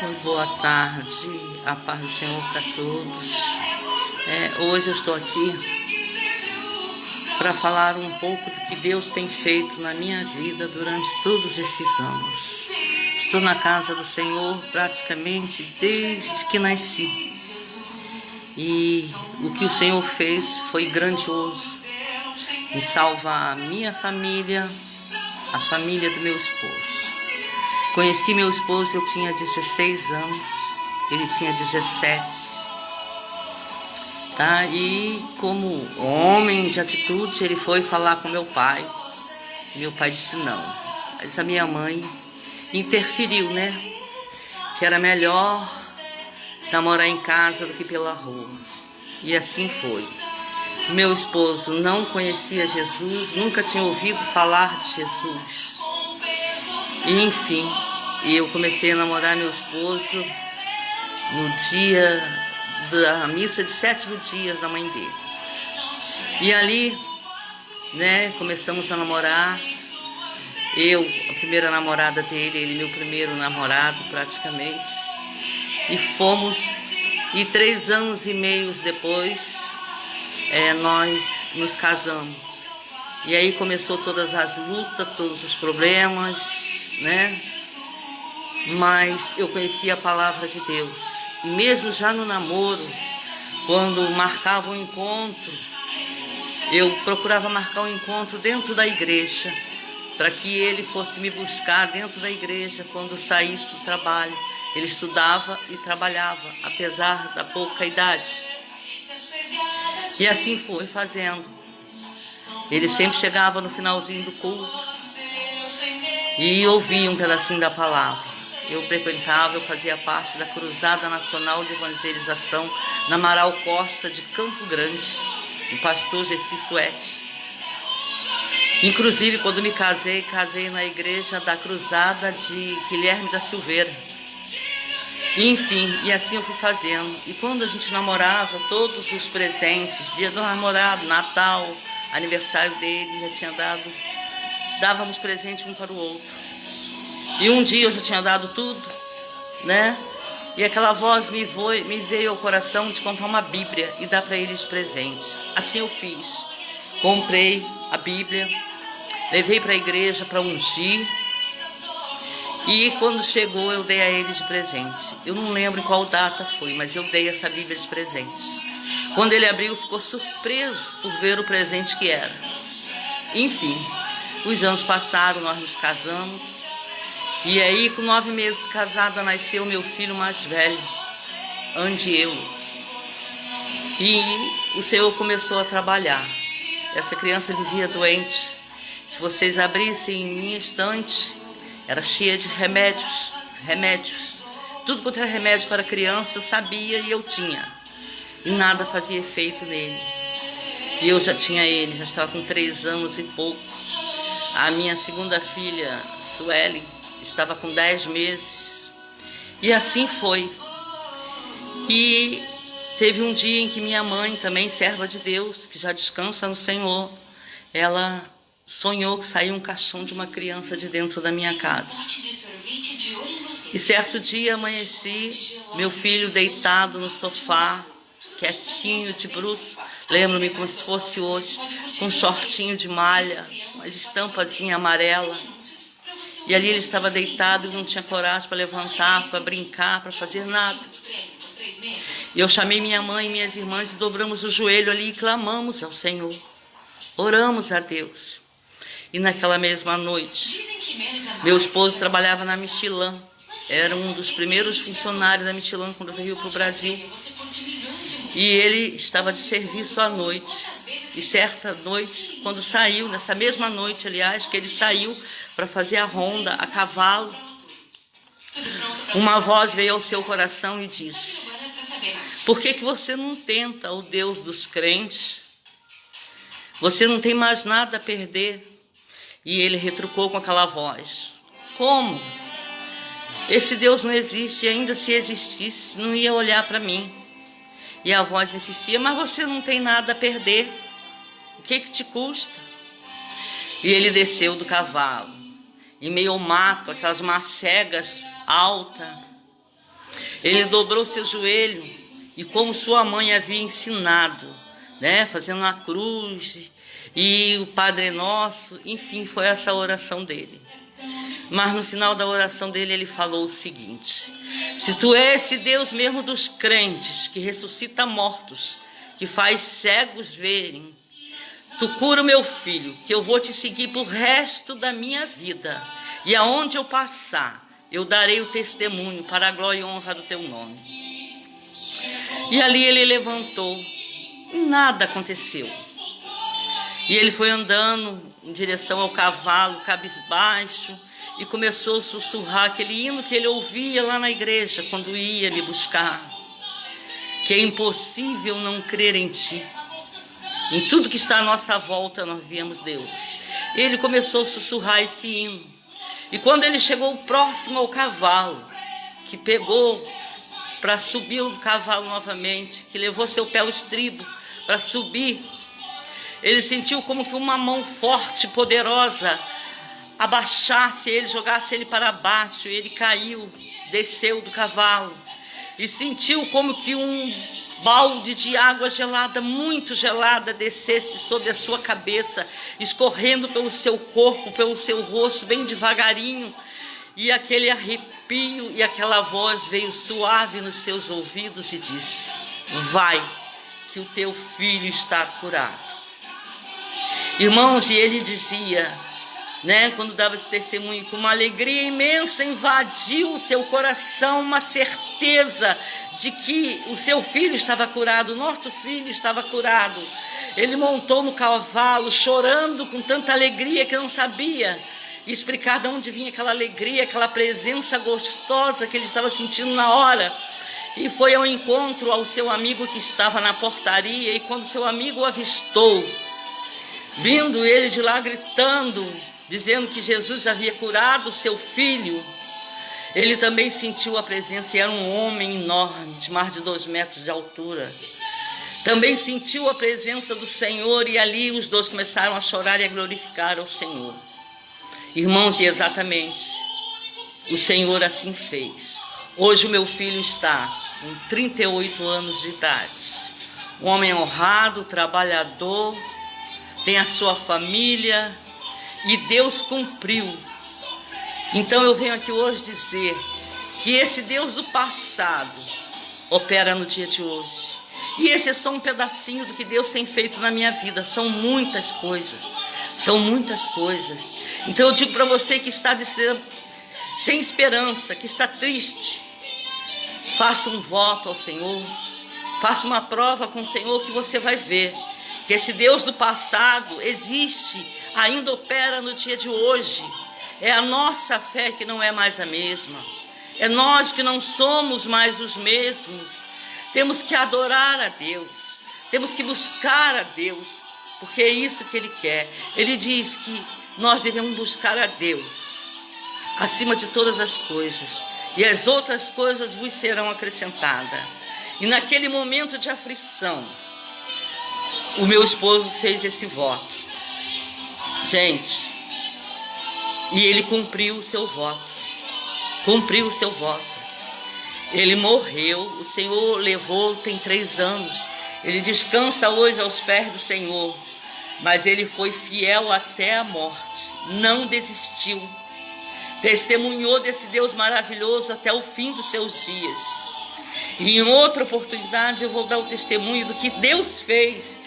Muito boa tarde, a paz do Senhor para todos. Hoje eu estou aqui para falar um pouco do que Deus tem feito na minha vida durante todos esses anos. Estou na casa do Senhor praticamente desde que nasci. E o que o Senhor fez foi grandioso em salvar a minha família, a família do meu esposo. Conheci meu esposo, eu tinha 16 anos, ele tinha 17. Tá? E como homem de atitude, ele foi falar com meu pai. Meu pai disse não. Mas a minha mãe interferiu, né? Que era melhor namorar em casa do que pela rua. E assim foi. Meu esposo não conhecia Jesus, nunca tinha ouvido falar de Jesus. E enfim, eu comecei a namorar meu esposo no dia da missa de 7º dia da mãe dele. E ali, né, começamos a namorar. Eu, a primeira namorada dele, ele meu primeiro namorado praticamente. E fomos, e 3 anos e meio depois, nós nos casamos. E aí começou todas as lutas, todos os problemas, né? Mas eu conhecia a palavra de Deus. E mesmo já no namoro, quando marcava um encontro, eu procurava marcar um encontro dentro da igreja, para que ele fosse me buscar dentro da igreja quando saísse do trabalho. Ele estudava e trabalhava, apesar da pouca idade. E assim foi fazendo. Ele sempre chegava no finalzinho do culto e ouvia um pedacinho da palavra. Eu frequentava, eu fazia parte da Cruzada Nacional de Evangelização na Amaral Costa de Campo Grande, o pastor Gessi Suete. Inclusive, quando me casei na igreja da Cruzada de Guilherme da Silveira. Enfim, e assim eu fui fazendo. E quando a gente namorava, todos os presentes, dia do namorado, Natal, aniversário dele, já tinha dávamos presente um para o outro. E um dia eu já tinha dado tudo, né? E aquela voz me veio ao coração de comprar uma Bíblia e dar para eles de presente. Assim eu fiz. Comprei a Bíblia, levei para a igreja para ungir. E quando chegou, eu dei a eles de presente. Eu não lembro em qual data foi, mas eu dei essa Bíblia de presente. Quando ele abriu, ficou surpreso por ver o presente que era. Enfim, os anos passaram, nós nos casamos. E aí, com 9 meses casada, nasceu meu filho mais velho, Andiel. E o Senhor começou a trabalhar. Essa criança vivia doente. Se vocês abrissem minha estante, era cheia de remédios. Tudo quanto era remédio para criança, eu sabia e eu tinha. E nada fazia efeito nele. E eu já tinha ele, já estava com 3 anos e pouco. A minha segunda filha, Sueli, estava com 10 meses. E assim foi. E teve um dia em que minha mãe, também serva de Deus, que já descansa no Senhor, ela sonhou que saiu um caixão de uma criança de dentro da minha casa. E certo dia amanheci, meu filho deitado no sofá, quietinho, de bruço, lembro-me como se fosse hoje, com um shortinho de malha, uma estampazinha amarela. E ali ele estava deitado e não tinha coragem para levantar, para brincar, para fazer nada. E eu chamei minha mãe e minhas irmãs e dobramos o joelho ali e clamamos ao Senhor. Oramos a Deus. E naquela mesma noite, meu esposo trabalhava na Michelin. Era um dos primeiros funcionários da Michelin quando veio para o Brasil. E ele estava de serviço à noite. E certa noite, quando saiu, nessa mesma noite, aliás, que ele saiu para fazer a ronda a cavalo, uma voz veio ao seu coração e disse: por que você não tenta o Deus dos crentes? Você não tem mais nada a perder. E ele retrucou com aquela voz: como? Esse Deus não existe, e ainda se existisse, não ia olhar para mim. E a voz insistia: mas você não tem nada a perder. O que te custa? E ele desceu do cavalo, em meio ao mato, aquelas macegas altas, Ele dobrou seu joelho e, como sua mãe havia ensinado, né, fazendo a cruz e o Padre Nosso, enfim, foi essa a oração dele. Mas no final da oração dele, ele falou o seguinte: se tu és esse Deus mesmo dos crentes, que ressuscita mortos, que faz cegos verem, tu cura o meu filho, que eu vou te seguir pro resto da minha vida, e aonde eu passar, eu darei o testemunho para a glória e honra do teu nome. E ali ele levantou, e nada aconteceu. E ele foi andando em direção ao cavalo, cabisbaixo, e começou a sussurrar aquele hino que ele ouvia lá na igreja, quando ia me buscar: que é impossível não crer em ti. Em tudo que está à nossa volta, nós vemos Deus. Ele começou a sussurrar esse hino. E quando ele chegou próximo ao cavalo, que pegou para subir o cavalo novamente, que levou seu pé ao estribo para subir, ele sentiu como que uma mão forte, poderosa, abaixasse ele, jogasse ele para baixo. Ele caiu, desceu do cavalo e sentiu como que um balde de água gelada, muito gelada, descesse sobre a sua cabeça, escorrendo pelo seu corpo, pelo seu rosto, bem devagarinho. E aquele arrepio e aquela voz veio suave nos seus ouvidos e disse: vai, que o teu filho está curado. Irmãos, e ele dizia, né, quando dava esse testemunho, com uma alegria imensa invadiu o seu coração, uma certeza de que o seu filho estava curado, o nosso filho estava curado. Ele montou no cavalo, chorando com tanta alegria que não sabia explicar de onde vinha aquela alegria, aquela presença gostosa que ele estava sentindo na hora. E foi ao encontro ao seu amigo que estava na portaria, e quando seu amigo o avistou, vindo ele de lá gritando, dizendo que Jesus havia curado o seu filho, ele também sentiu a presença, e era um homem enorme, de mais de 2 metros de altura. Também sentiu a presença do Senhor, e ali os dois começaram a chorar e a glorificar ao Senhor. Irmãos, e exatamente, o Senhor assim fez. Hoje o meu filho está com 38 anos de idade. Um homem honrado, trabalhador, tem a sua família, e Deus cumpriu. Então eu venho aqui hoje dizer que esse Deus do passado opera no dia de hoje. E esse é só um pedacinho do que Deus tem feito na minha vida. São muitas coisas. São muitas coisas. Então eu digo para você que está sem esperança, que está triste, faça um voto ao Senhor. Faça uma prova com o Senhor, que você vai ver que esse Deus do passado existe, ainda opera no dia de hoje. É a nossa fé que não é mais a mesma. É nós que não somos mais os mesmos. Temos que adorar a Deus. Temos que buscar a Deus, porque é isso que Ele quer. Ele diz que nós devemos buscar a Deus acima de todas as coisas, e as outras coisas vos serão acrescentadas. E naquele momento de aflição, o meu esposo fez esse voto. Gente, e ele cumpriu o seu voto. Cumpriu o seu voto. Ele morreu, o Senhor levou, tem 3 anos. Ele descansa hoje aos pés do Senhor. Mas ele foi fiel até a morte. Não desistiu. Testemunhou desse Deus maravilhoso até o fim dos seus dias. E em outra oportunidade eu vou dar o testemunho do que Deus fez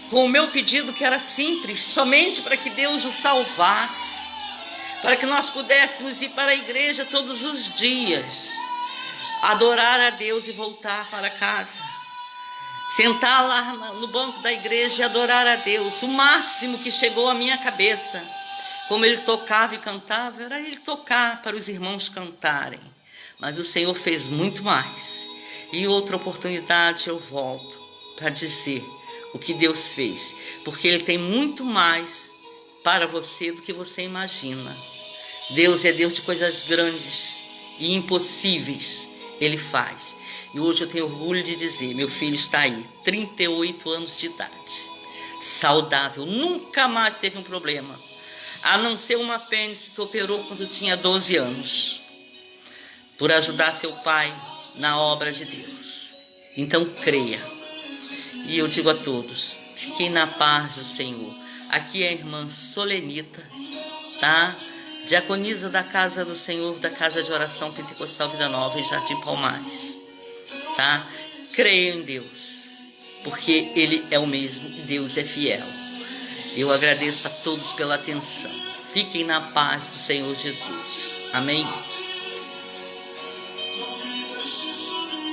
com o meu pedido, que era simples, somente para que Deus o salvasse, para que nós pudéssemos ir para a igreja todos os dias, adorar a Deus e voltar para casa, sentar lá no banco da igreja e adorar a Deus. O máximo que chegou à minha cabeça, como ele tocava e cantava, era ele tocar para os irmãos cantarem. Mas o Senhor fez muito mais. E outra oportunidade eu volto para dizer o que Deus fez, porque Ele tem muito mais para você do que você imagina. Deus é Deus de coisas grandes e impossíveis, Ele faz. E hoje eu tenho orgulho de dizer, meu filho está aí, 38 anos de idade, saudável, nunca mais teve um problema, a não ser uma apêndice que operou quando tinha 12 anos. Por ajudar seu pai, na obra de Deus. Então creia. E eu digo a todos, fiquem na paz do Senhor. Aqui é a irmã Solenita, tá? Diaconisa da Casa do Senhor, da Casa de Oração Pentecostal Vida Nova em Jardim Palmares, tá? Creia em Deus, porque Ele é o mesmo, Deus é fiel. Eu agradeço a todos pela atenção. Fiquem na paz do Senhor Jesus. Amém?